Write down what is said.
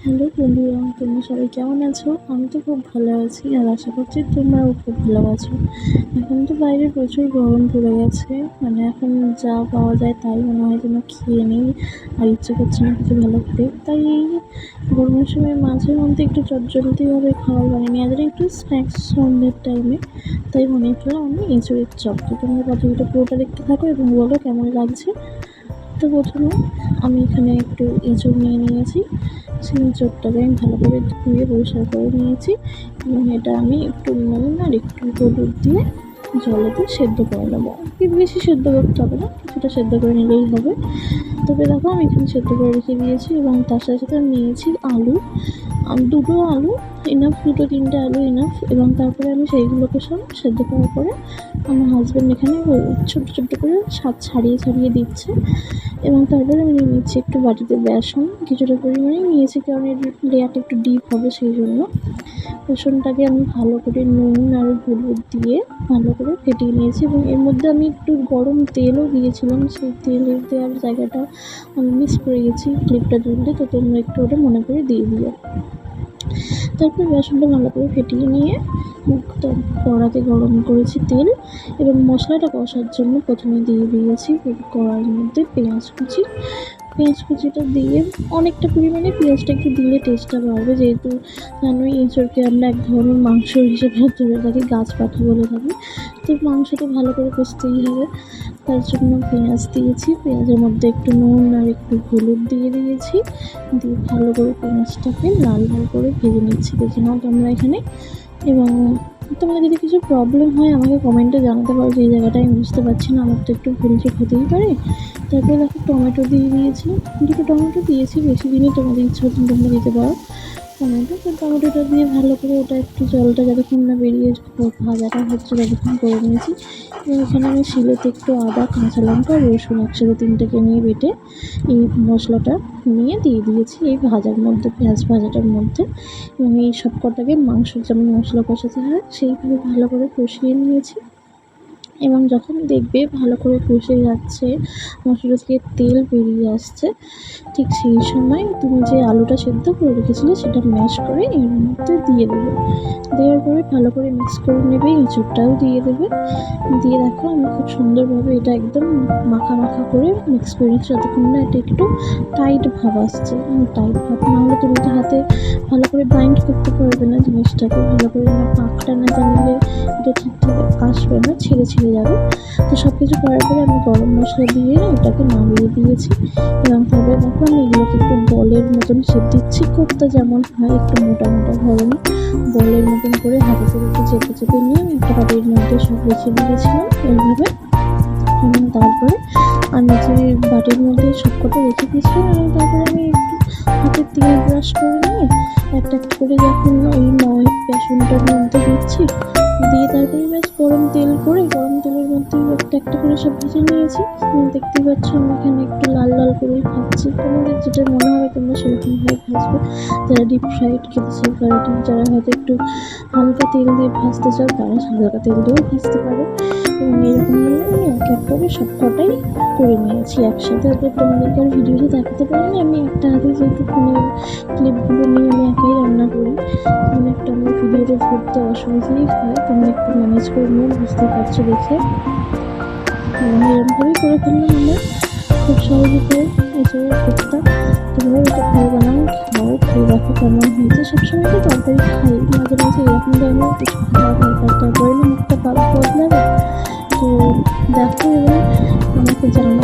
Hello বন্ধুরা, তোমরা সবাই কেমন আছো? আমি তো খুব ভালো আছি আর আশা করছি তোমরাও খুব ভালো আছো। এখন তো বাইরে প্রচুর গরম পড়ে গেছে, মানে এখন যা পাওয়া যায় তাই মনে হয় যেন খেয়ে নিই, আর ইচ্ছে করছে না কিছু ভালো খেতে। তাই এই গরমের সময় মাঝে মধ্যে একটু চটজলদিভাবে খাবার বানিয়ে নিয়ে যারা একটু স্ন্যাক্স সন্ধ্যের টাইমে, তাই মনে করলাম আমি এঁচড়ের চপ। তো তোমরা পদ্ধতিটা পুরোটা দেখতে থাকো এবং বলো কেমন লাগছে। তো প্রথমে আমি এখানে একটু এঁচড় নিয়ে নিয়েছি। সেই এঁচড়টাকে আমি ভালো করে ধুয়ে পরিষ্কার করে নিয়েছি এবং এটা আমি একটু নুন আর একটু হলুদ দিয়ে জলেতে সেদ্ধ করে নেবো। বেশি সেদ্ধ করতে হবে না, কিছুটা সেদ্ধ করে নিলেই হবে। তবে দেখো আমি এখানে সেদ্ধ করে রেখে দিয়েছি এবং তার সাথে সাথে আমি নিয়েছি আলু। দুটো আলু ইনাফ, দুটো তিনটে আলু ইনাফ। এবং তারপরে আমি সেইগুলোকে সব সেদ্ধ করার পরে আমার হাজব্যান্ড এখানে ছোট্টো ছোট্টো করে ছাড়িয়ে ছাড়িয়ে দিচ্ছে। এবং তারপরে আমি নিয়ে নিচ্ছি একটু বাটিতে বেসন, কিছুটা পরিমাণে নিয়েছি কারণ এর লেয়ারটা একটু ডিপ হবে সেই জন্য। বেসনটাকে আমি ভালো করে নুন আর হলুদ দিয়ে ভালো করে ফেটিয়ে নিয়েছি এবং এর মধ্যে আমি একটু গরম তেলও দিয়েছিলাম। সেই তেলের দেওয়ার জায়গাটা আমি মিস করে গেছি ক্লিপটা তুলতে, তো তোমরা একটু ওটা মনে করে দিয়ে দিও। তারপর বেসনটা ভালো করে ফেটিয়ে নিয়ে কড়াতে গরম করেছি তেল এবং মশলাটা কষার জন্য প্রথমে দিয়ে দিয়েছি কড়াইয়ের মধ্যে পেঁয়াজ কুচিটা দিয়ে অনেকটা পরিমাণে পেঁয়াজটা একটু দিলে টেস্টটা বাড়বে, যেহেতু জানোই এঁচড়কে আমরা এক ধরনের মাংস হিসেবে ধরে থাকি, গাছ পাখা বলে থাকি। তো মাংসটা ভালো করে কষতেই হবে, তার জন্য পেঁয়াজ দিয়েছি। পেঁয়াজের মধ্যে একটু নুন আর একটু হলুদ দিয়ে দিয়েছি, দিয়ে ভালো করে পেঁয়াজটাকে লাল লাল করে ভেজে নিচ্ছি। দেখে নাও তোমরা এখানে। এবং তোমার যদি কিছু প্রবলেম হয় আমাকে কমেন্টে জানাতে পারো যে এই জায়গাটা আমি বুঝতে পারছি না, আমার তো একটু ভুল চোখ হতেই পারে। তারপরে দেখো টমেটো দিয়ে দিয়েছি, দুটো টমেটো দিয়েছি, বেশি দিনই তোমাদের ইচ্ছা হচ্ছে তোমরা দিতে পারো টমেটোটা দিয়ে ভালো করে ওটা একটু জলটা যতক্ষণ না বেরিয়ে ভাজাটা হচ্ছে ততক্ষণ করে নিয়েছি। এবং এখানে আমি শিলেতে একটু আদা, কাঁচা লঙ্কা, রসুন একসাথে তিনটেকে নিয়ে বেটে এই মশলাটা নিয়ে দিয়ে দিয়েছি এই ভাজার মধ্যে, পেঁয়াজ ভাজাটার মধ্যে। এবং এই সব কটাকে মাংসের যেমন মশলা কষাতে হয় সেইভাবে ভালো করে কষিয়ে নিয়েছি। এবং যখন দেখবে ভালো করে কষে যাচ্ছে, মশলা থেকে তেল বেরিয়ে আসছে, ঠিক সেই সময় তুমি যে আলুটা সেদ্ধ করে রেখেছিলে সেটা ম্যাশ করে এর মধ্যে দিয়ে দেবে। দেওয়ার পরে ভালো করে মিক্স করে নেবে, এঁচড়টাও দিয়ে দেবে। দিয়ে দেখো আমি খুব সুন্দরভাবে এটা একদম মাখা মাখা করে মিক্স করে নিচ্ছি যতক্ষণ না এটা একটু টাইট ভাব আসছে। টাইট ভাব না হলে তুমি তো হাতে ভালো করে বাইন্ড করতে পারবে না জিনিসটাকে, ভালো করে না পাকটা না জানলে এটা ঠিকঠাক আসবে না, ছেড়ে ছেড়ে যাবে। তো সব কিছু করার পরে আমি গরম মশলা দিয়ে এটাকে নামিয়ে দিয়েছি। এবং তারপরে দেখো আমি এগুলোকে একটু বলের মতন শেপ দিচ্ছি, কোপ্তা যেমন হয় একটু মোটা মোটা ধরনের, বলের মতন করে হাতে করে একটু চেপে চেপে নিয়ে একটা বাটির মধ্যে সব রেখে দিয়েছিলাম এইভাবে। এবং তারপরে আমি যে বাটির মধ্যে সবকটা রেখে দিয়েছিলাম এবং তারপরে আমি একটু হাতের তেল ব্রাশ করে নিয়ে একটা একটা করে যখন ওই বেসনটার মধ্যে দিচ্ছি, দিয়ে তারপরে বেশ গরম তেল করে গরম তেলের মধ্যে একটা একটা করে সব ভেজে নিয়েছি। দেখতেই পাচ্ছ আমি এখানে একটু লাল লাল করেই ভাজছি, তোমাদের যেটা মনে হবে তোমরা সেরকমভাবে ভাজবে। যারা ডিপ ফ্রাইড খেতে চাও তারা, যারা হয়তো একটু হালকা তেল দিয়ে ভাজতে চাও তারা হালকা তেল দিয়েও ভাজতে পারো। এবং এরকমভাবে আমি এক এক করে সব কটাই করে নিয়েছি একসাথে। তোমাদেরকে আর ভিডিওতে দেখাতে পারিনি, আমি একটা হাতে যেহেতু ফোনের ক্লিপগুলো নিয়ে আমি একাই রান্না করি, মানে একটা আমার ভিডিওতে ধরতে অসুবিধাই হয়, তোমরা একটু ম্যানেজ করে নিয়ে বুঝতে পারছো দেখে। এবং এরকমভাবেই করে ফেললাম আমরা খুব সহজে করে এঁচড়ের কোপ্তা। তোমরা এটা খাই বানাও, খাও, খেয়ে দেখো কেমন হয়েছে। সবসময় তো তরকারি খাই, মাঝে মাঝে এরকম ধরনের কিছু খাওয়া দরকার, তারপরে না মুখটা বদলাবে। তো দেখো এবং আমাকে জানাও